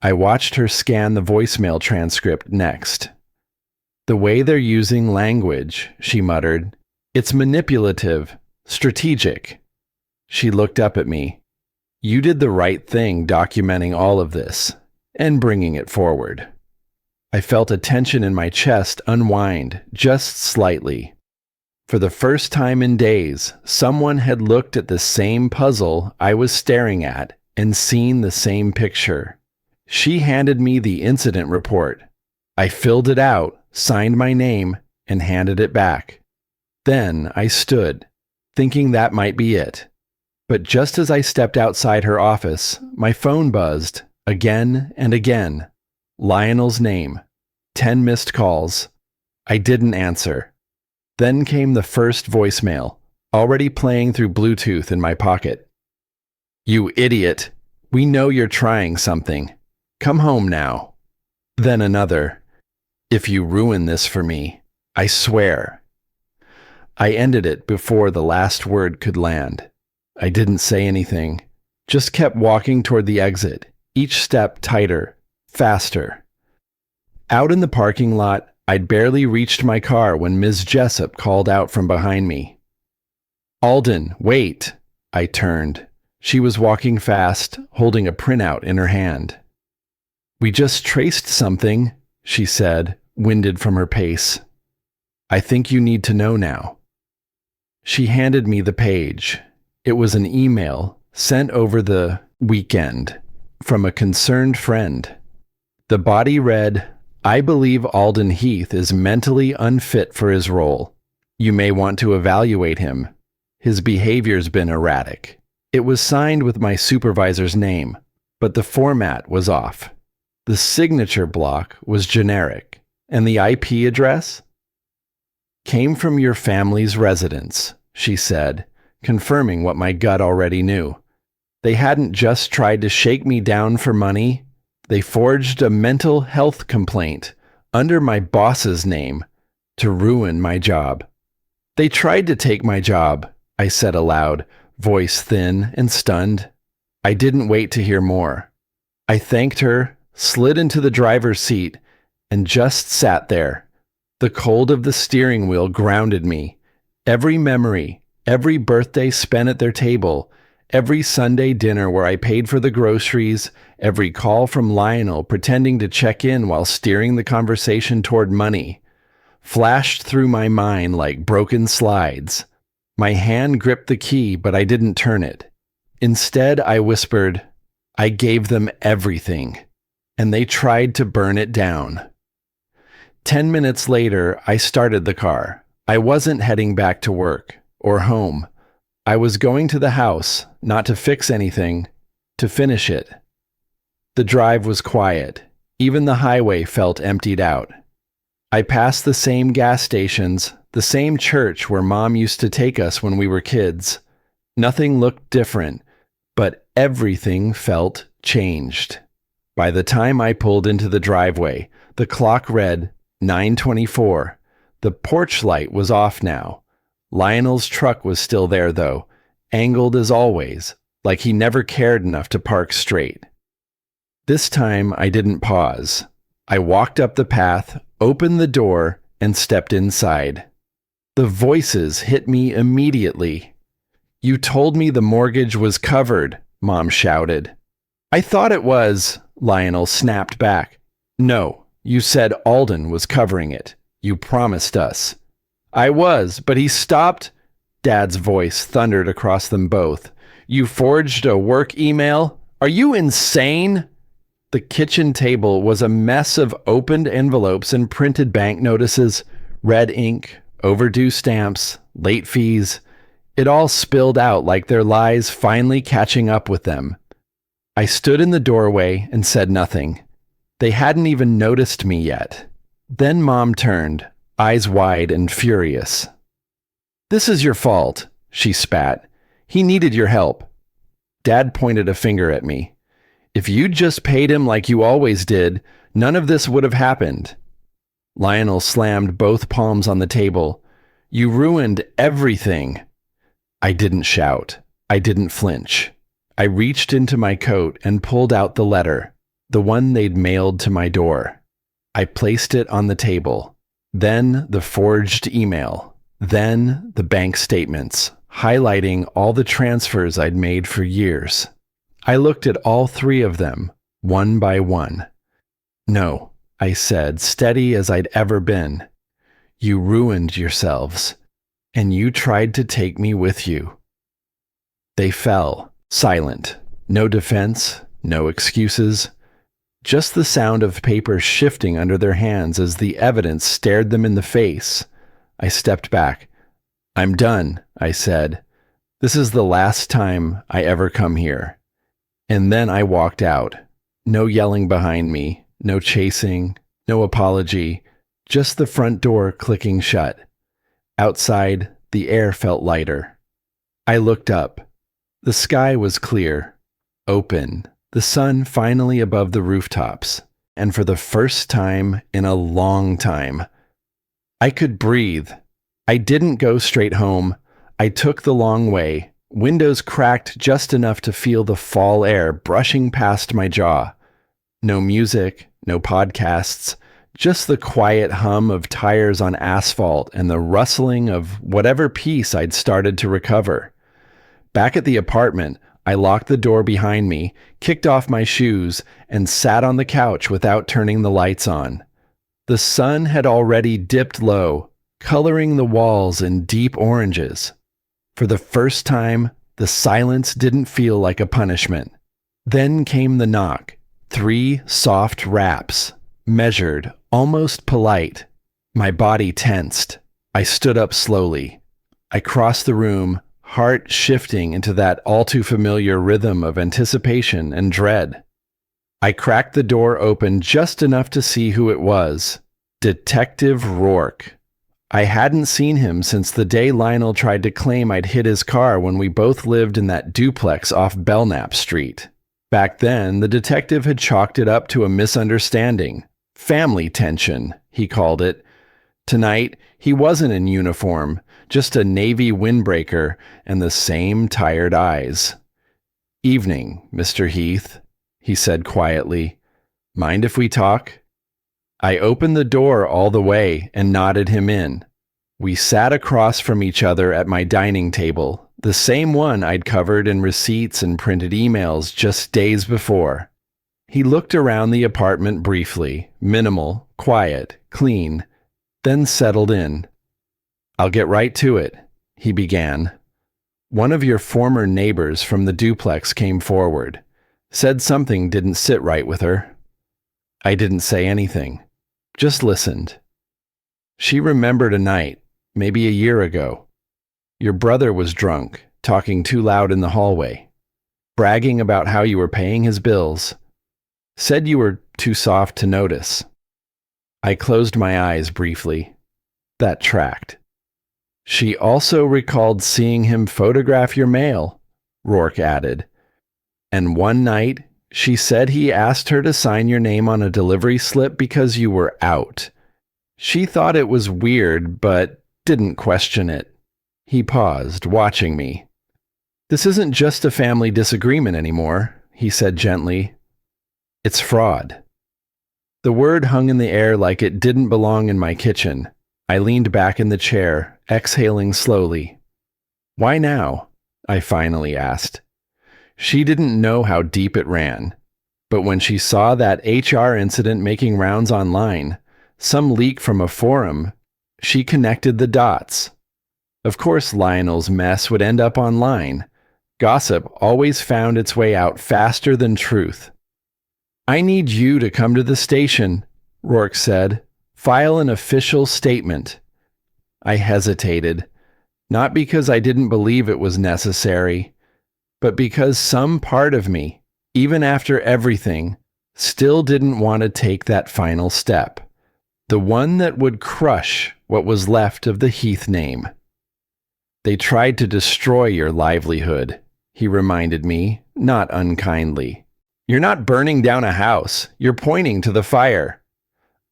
Speaker 1: I watched her scan the voicemail transcript next. "The way they're using language," she muttered. "It's manipulative, strategic." She looked up at me. "You did the right thing documenting all of this, and bringing it forward." I felt a tension in my chest unwind, just slightly. For the first time in days, someone had looked at the same puzzle I was staring at and seen the same picture. She handed me the incident report. I filled it out, signed my name, and handed it back. Then I stood, thinking that might be it. But just as I stepped outside her office, my phone buzzed, again and again. Lionel's name. 10 missed calls. I didn't answer. Then came the first voicemail, already playing through Bluetooth in my pocket. "You idiot. We know you're trying something. Come home now." Then another. "If you ruin this for me, I swear." I ended it before the last word could land. I didn't say anything, just kept walking toward the exit, each step tighter, faster. Out in the parking lot, I'd barely reached my car when Ms. Jessup called out from behind me. "Alden, wait!" I turned. She was walking fast, holding a printout in her hand. We just traced something, she said, winded from her pace. I think you need to know now. She handed me the page. It was an email sent over the weekend from a concerned friend. The body read, I believe Alden Heath is mentally unfit for his role. You may want to evaluate him. His behavior's been erratic. It was signed with my supervisor's name, but the format was off. The signature block was generic, and the IP address came from your family's residence, she said, confirming what my gut already knew. They hadn't just tried to shake me down for money. They forged a mental health complaint under my boss's name to ruin my job. They tried to take my job, I said aloud, voice thin and stunned. I didn't wait to hear more. I thanked her, slid into the driver's seat, and just sat there. The cold of the steering wheel grounded me. Every memory, every birthday spent at their table, every Sunday dinner where I paid for the groceries, every call from Lionel pretending to check in while steering the conversation toward money, flashed through my mind like broken slides. My hand gripped the key, but I didn't turn it. Instead, I whispered, I gave them everything, and they tried to burn it down. 10 minutes later, I started the car. I wasn't heading back to work or home. I was going to the house, not to fix anything, to finish it. The drive was quiet. Even the highway felt emptied out. I passed the same gas stations, the same church where Mom used to take us when we were kids. Nothing looked different, but everything felt changed. By the time I pulled into the driveway, the clock read 9:24. The porch light was off now. Lionel's truck was still there, though, angled as always, like he never cared enough to park straight. This time, I didn't pause. I walked up the path, opened the door, and stepped inside. The voices hit me immediately. You told me the mortgage was covered, Mom shouted. I thought it was, Lionel snapped back. No, you said Alden was covering it. You promised us. I was, but he stopped. Dad's voice thundered across them both. You forged a work email? Are you insane? The kitchen table was a mess of opened envelopes and printed bank notices, red ink, overdue stamps, late fees. It all spilled out like their lies finally catching up with them. I stood in the doorway and said nothing. They hadn't even noticed me yet. Then Mom turned, eyes wide and furious. This is your fault, she spat. He needed your help. Dad pointed a finger at me. If you'd just paid him like you always did, none of this would have happened. Lionel slammed both palms on the table. You ruined everything. I didn't shout. I didn't flinch. I reached into my coat and pulled out the letter, the one they'd mailed to my door. I placed it on the table. Then the forged email. Then the bank statements, highlighting all the transfers I'd made for years. I looked at all three of them, one by one. No, I said, steady as I'd ever been. You ruined yourselves, and you tried to take me with you. They fell, silent. No defense, no excuses. Just the sound of paper shifting under their hands as the evidence stared them in the face. I stepped back. I'm done, I said. This is the last time I ever come here. And then I walked out. No yelling behind me, no chasing, no apology, just the front door clicking shut. Outside, the air felt lighter. I looked up. The sky was clear, open, the sun finally above the rooftops, and for the first time in a long time, I could breathe. I didn't go straight home. I took the long way, windows cracked just enough to feel the fall air brushing past my jaw. No music, no podcasts, just the quiet hum of tires on asphalt and the rustling of whatever peace I'd started to recover. Back at the apartment, I locked the door behind me, kicked off my shoes, and sat on the couch without turning the lights on. The sun had already dipped low, coloring the walls in deep oranges. For the first time, the silence didn't feel like a punishment. Then came the knock. 3 soft raps, measured, almost polite. My body tensed. I stood up slowly. I crossed the room, heart shifting into that all-too-familiar rhythm of anticipation and dread. I cracked the door open just enough to see who it was. Detective Rourke. I hadn't seen him since the day Lionel tried to claim I'd hit his car when we both lived in that duplex off Belknap Street. Back then, the detective had chalked it up to a misunderstanding. Family tension, he called it. Tonight, he wasn't in uniform, just a Navy windbreaker and the same tired eyes. "Evening, Mr. Heath," he said quietly. "Mind if we talk?" I opened the door all the way and nodded him in. We sat across from each other at my dining table, the same one I'd covered in receipts and printed emails just days before. He looked around the apartment briefly, minimal, quiet, clean, then settled in. "I'll get right to it," he began. "One of your former neighbors from the duplex came forward. Said something didn't sit right with her." I didn't say anything, just listened. "She remembered a night, maybe a year ago. Your brother was drunk, talking too loud in the hallway, bragging about how you were paying his bills. Said you were too soft to notice." I closed my eyes briefly. That tracked. "She also recalled seeing him photograph your mail," Rourke added. "And one night, she said he asked her to sign your name on a delivery slip because you were out. She thought it was weird, but didn't question it." He paused, watching me. "This isn't just a family disagreement anymore," he said gently. "It's fraud." The word hung in the air like it didn't belong in my kitchen. I leaned back in the chair, exhaling slowly. "Why now?" I finally asked. She didn't know how deep it ran, but when she saw that HR incident making rounds online, some leak from a forum, she connected the dots. Of course Lionel's mess would end up online. Gossip always found its way out faster than truth. "I need you to come to the station," Rourke said. "File an official statement." I hesitated, not because I didn't believe it was necessary, but because some part of me, even after everything, still didn't want to take that final step, the one that would crush what was left of the Heath name. "They tried to destroy your livelihood," he reminded me, not unkindly. "You're not burning down a house, you're pointing to the fire."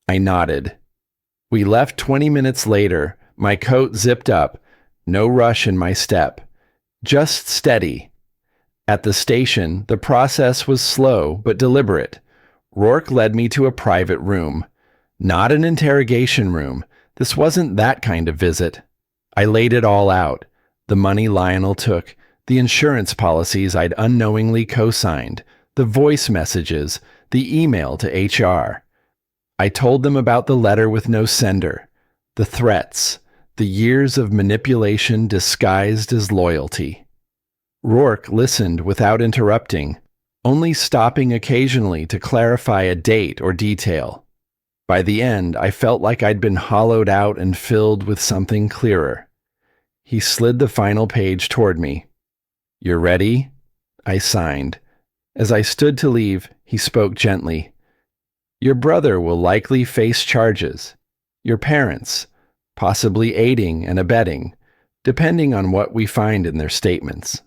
Speaker 1: I nodded. We left 20 minutes later, my coat zipped up, no rush in my step, just steady. At the station, the process was slow but deliberate. Rourke led me to a private room. Not an interrogation room. This wasn't that kind of visit. I laid it all out. The money Lionel took, the insurance policies I'd unknowingly co-signed, the voice messages, the email to HR. I told them about the letter with no sender, the threats, the years of manipulation disguised as loyalty. Rourke listened without interrupting, only stopping occasionally to clarify a date or detail. By the end, I felt like I'd been hollowed out and filled with something clearer. He slid the final page toward me. "You're ready?" I signed. As I stood to leave, he spoke gently. "Your brother will likely face charges. Your parents, possibly aiding and abetting, depending on what we find in their statements."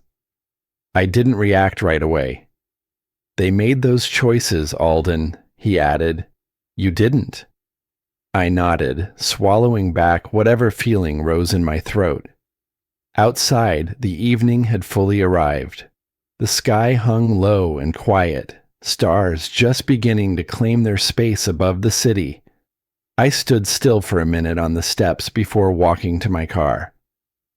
Speaker 1: I didn't react right away. "They made those choices, Alden," he added. "You didn't." I nodded, swallowing back whatever feeling rose in my throat. Outside, the evening had fully arrived. The sky hung low and quiet, stars just beginning to claim their space above the city. I stood still for a minute on the steps before walking to my car.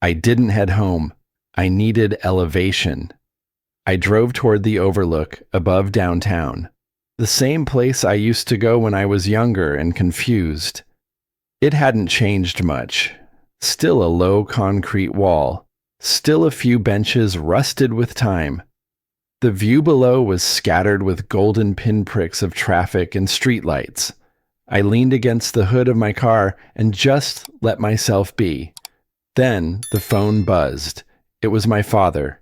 Speaker 1: I didn't head home. I needed elevation. I drove toward the overlook above downtown, the same place I used to go when I was younger and confused. It hadn't changed much. Still a low concrete wall, still a few benches rusted with time. The view below was scattered with golden pinpricks of traffic and streetlights. I leaned against the hood of my car and just let myself be. Then the phone buzzed. It was my father.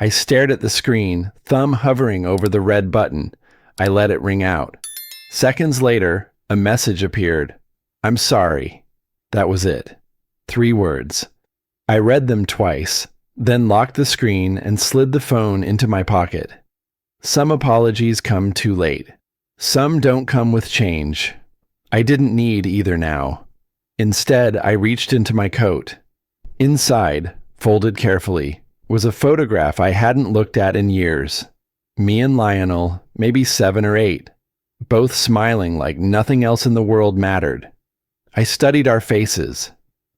Speaker 1: I stared at the screen, thumb hovering over the red button. I let it ring out. Seconds later, a message appeared. "I'm sorry." That was it. 3 words. I read them twice, then locked the screen and slid the phone into my pocket. Some apologies come too late. Some don't come with change. I didn't need either now. Instead, I reached into my coat. Inside, folded carefully, was a photograph I hadn't looked at in years. Me and Lionel, maybe 7 or 8, both smiling like nothing else in the world mattered. I studied our faces.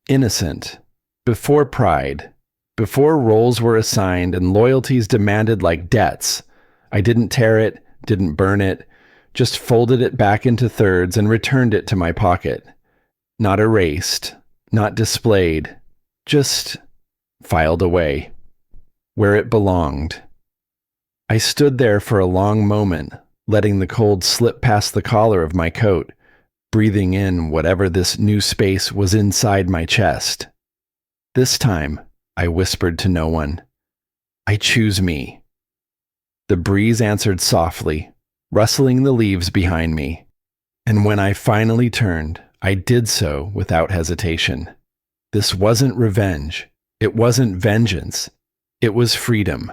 Speaker 1: Innocent. Before pride. Before roles were assigned and loyalties demanded like debts. I didn't tear it, didn't burn it, just folded it back into thirds and returned it to my pocket. Not erased, not displayed, just filed away, where it belonged. I stood there for a long moment, letting the cold slip past the collar of my coat, breathing in whatever this new space was inside my chest. This time, I whispered to no one, "I choose me." The breeze answered softly, rustling the leaves behind me. And when I finally turned, I did so without hesitation. This wasn't revenge. It wasn't vengeance. It was freedom.